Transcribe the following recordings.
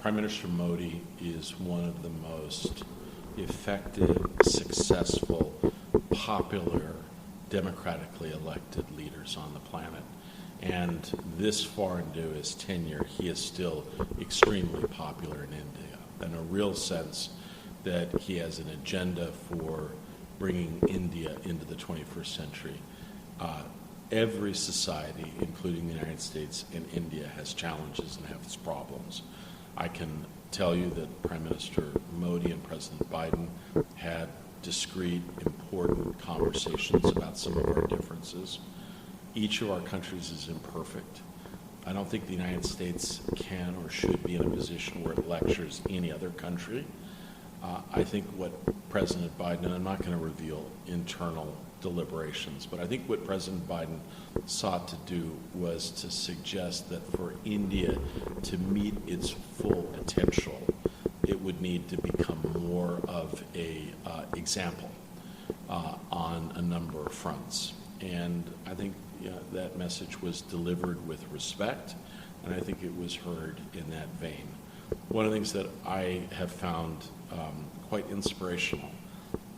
Prime Minister Modi is one of the most effective, successful, popular, democratically elected leaders on the planet. And this far into his tenure, he is still extremely popular in India, and a real sense that he has an agenda for bringing India into the 21st century. Every society, including the United States and India, has challenges and has problems. I can tell you that Prime Minister Modi and President Biden had discrete, important conversations about some of our differences. Each of our countries is imperfect. I don't think the United States can or should be in a position where it lectures any other country. I think what President Biden, and I'm not going to reveal internal deliberations, but I think what President Biden sought to do was to suggest that for India to meet its full potential, it would need to become more of a example on a number of fronts. And I think that message was delivered with respect, and I think it was heard in that vein. One of the things that I have found quite inspirational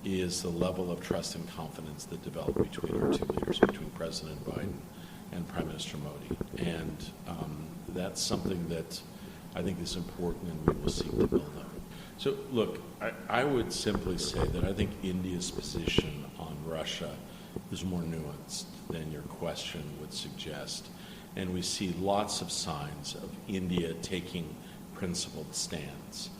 is the level of trust and confidence that developed between our two leaders, between President Biden and Prime Minister Modi. And that's something that I think is important, and we will seek to build on. So, look, I would simply say that I think India's position on Russia is more nuanced than your question would suggest. And we see lots of signs of India taking principled stands.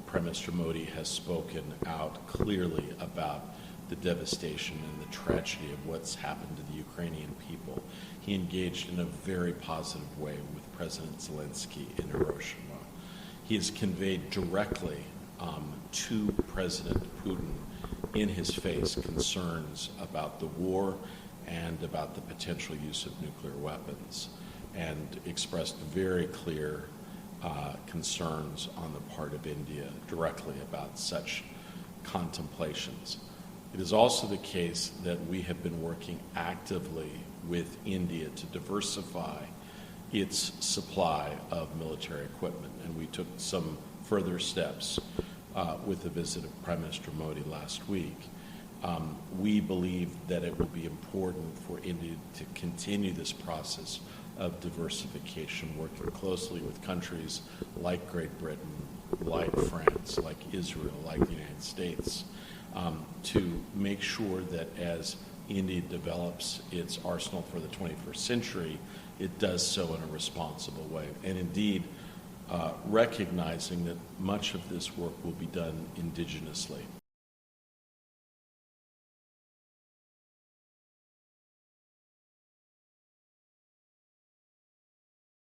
Prime Minister Modi has spoken out clearly about the devastation and the tragedy of what's happened to the Ukrainian people. He engaged in a very positive way with President Zelensky in Hiroshima. He has conveyed directly to President Putin in his face concerns about the war and about the potential use of nuclear weapons, and expressed very clear concerns on the part of India directly about such contemplations. It is also the case that we have been working actively with India to diversify its supply of military equipment, and we took some further steps with the visit of Prime Minister Modi last week. We believe that it will be important for India to continue this process of diversification, working closely with countries like Great Britain, like France, like Israel, like the United States, to make sure that as India develops its arsenal for the 21st century, it does so in a responsible way. And indeed, recognizing that much of this work will be done indigenously.